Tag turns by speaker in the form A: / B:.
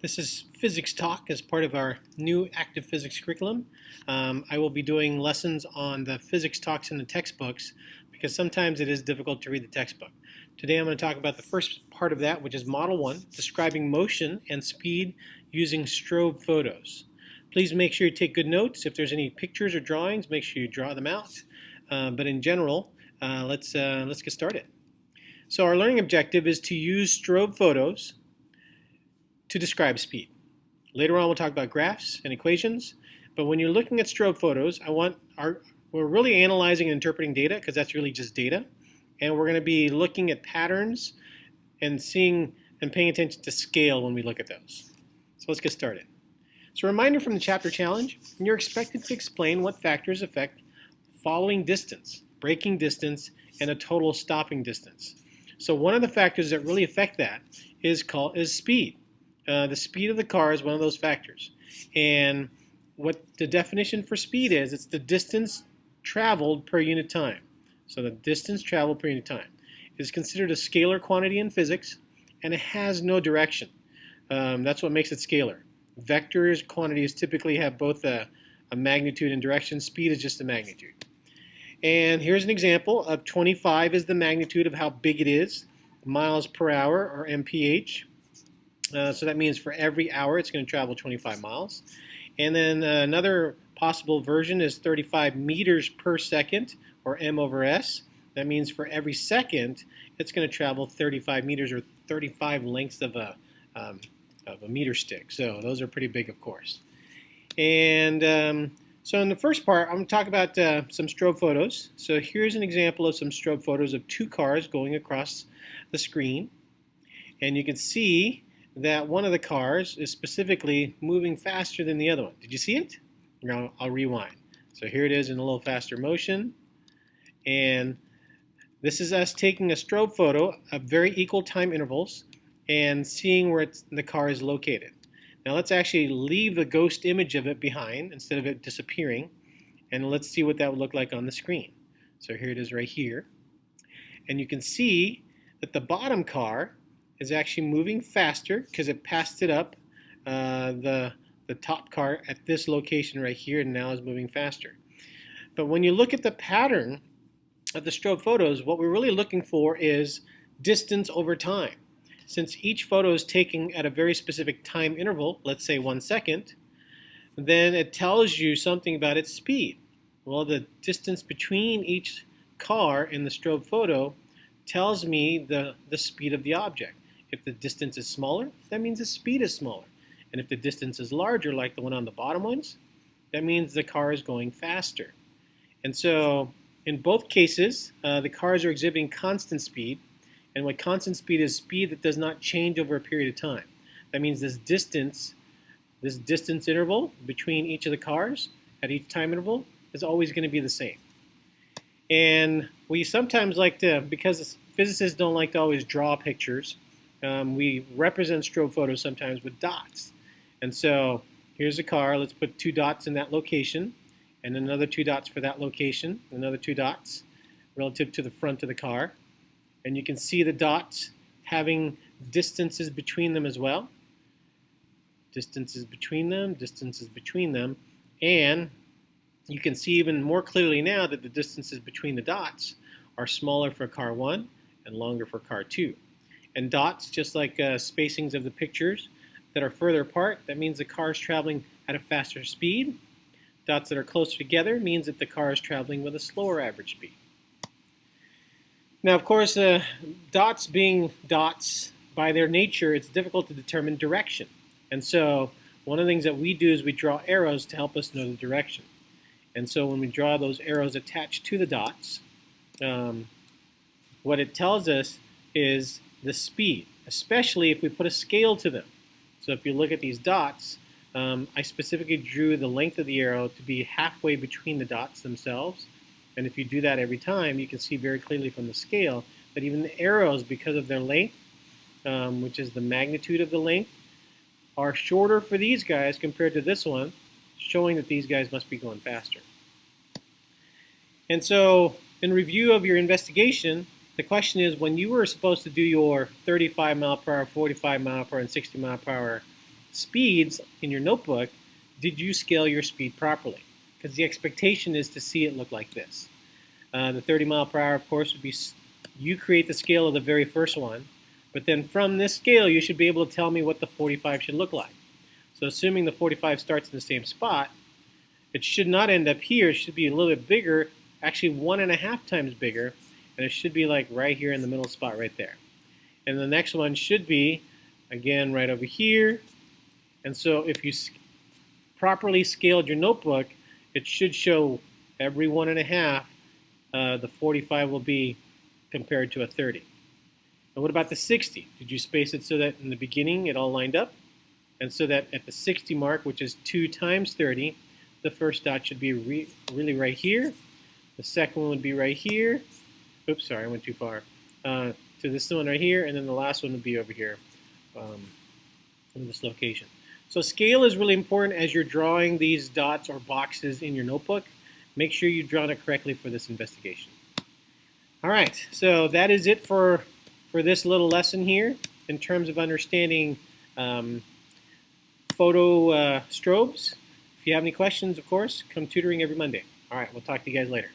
A: This is Physics Talk as part of our new active physics curriculum. I will be doing lessons on the physics talks in the textbooks because sometimes it is difficult to read the textbook. Today I'm going to talk about the first part of that, which is Model 1, describing motion and speed using strobe photos. Please make sure you take good notes. If there's any pictures or drawings, make sure you draw them out. But in general, let's get started. So our learning objective is to use strobe photos to describe speed. Later on we'll talk about graphs and equations, but when you're looking at strobe photos, we're really analyzing and interpreting data because that's really just data, and we're going to be looking at patterns and seeing and paying attention to scale when we look at those. So let's get started. So a reminder from the chapter challenge, you're expected to explain what factors affect following distance, braking distance, and a total stopping distance. So one of the factors that really affect that is speed. The speed of the car is one of those factors. And what the definition for speed is, it's the distance traveled per unit time. So the distance traveled per unit time is considered a scalar quantity in physics, and it has no direction. That's what makes it scalar. Vectors quantities typically have both a magnitude and direction. Speed is just a magnitude. And here's an example of 25 is the magnitude of how big it is, miles per hour, or mph. So that means for every hour it's going to travel 25 miles. And then another possible version is 35 meters per second, or m over s. That means for every second it's going to travel 35 meters, or 35 lengths of a meter stick. So those are pretty big, of course. And so in the first part, I'm going to talk about some strobe photos. So here's an example of some strobe photos of two cars going across the screen. And you can see that one of the cars is specifically moving faster than the other one. Did you see it? Now I'll rewind. So here it is in a little faster motion. And this is us taking a strobe photo of very equal time intervals and seeing where the car is located. Now let's actually leave the ghost image of it behind instead of it disappearing, and let's see what that would look like on the screen. So here it is right here. And you can see that the bottom car is actually moving faster because it passed it up the top car at this location right here, and now is moving faster. But when you look at the pattern of the strobe photos, what we're really looking for is distance over time. Since each photo is taken at a very specific time interval, let's say 1 second, then it tells you something about its speed. Well, the distance between each car in the strobe photo tells me the speed of the object. If the distance is smaller, that means the speed is smaller. And if the distance is larger, like the one on the bottom ones, that means the car is going faster. And so in both cases, the cars are exhibiting constant speed. And what constant speed is speed that does not change over a period of time. That means this distance interval between each of the cars at each time interval is always going to be the same. And we sometimes like to, because physicists don't like to always draw pictures, we represent strobe photos sometimes with dots. And so here's a car. Let's put 2 dots in that location, and another 2 dots for that location, another 2 dots relative to the front of the car. And you can see the dots having distances between them as well. Distances between them, distances between them. And you can see even more clearly now that the distances between the dots are smaller for car 1 and longer for car 2. And dots, just like spacings of the pictures that are further apart, that means the car is traveling at a faster speed. Dots that are closer together means that the car is traveling with a slower average speed. Now, of course, dots being dots, by their nature, it's difficult to determine direction. And so one of the things that we do is we draw arrows to help us know the direction. And so when we draw those arrows attached to the dots, what it tells us is the speed, especially if we put a scale to them. So if you look at these dots, I specifically drew the length of the arrow to be halfway between the dots themselves. And if you do that every time, you can see very clearly from the scale that even the arrows, because of their length, which is the magnitude of the length, are shorter for these guys compared to this one, showing that these guys must be going faster. And so in review of your investigation, the question is, when you were supposed to do your 35 mile per hour, 45 mile per hour, and 60 mile per hour speeds in your notebook, did you scale your speed properly? Because the expectation is to see it look like this. The 30 mile per hour, of course, would be, you create the scale of the very first one, but then from this scale, you should be able to tell me what the 45 should look like. So assuming the 45 starts in the same spot, it should not end up here. It should be a little bit bigger, actually 1.5 times bigger, and it should be like right here in the middle spot right there. And the next one should be, again, right over here. And so if you properly scaled your notebook, it should show every 1.5, the 45 will be compared to a 30. And what about the 60? Did you space it so that in the beginning it all lined up? And so that at the 60 mark, which is 2 times 30, the first dot should be really right here. The second one would be right here. Oops, sorry, I went too far. To this one right here, and then the last one would be over here in this location. So scale is really important as you're drawing these dots or boxes in your notebook. Make sure you've drawn it correctly for this investigation. All right, so that is it for this little lesson here in terms of understanding photo strobes. If you have any questions, of course, come tutoring every Monday. All right, we'll talk to you guys later.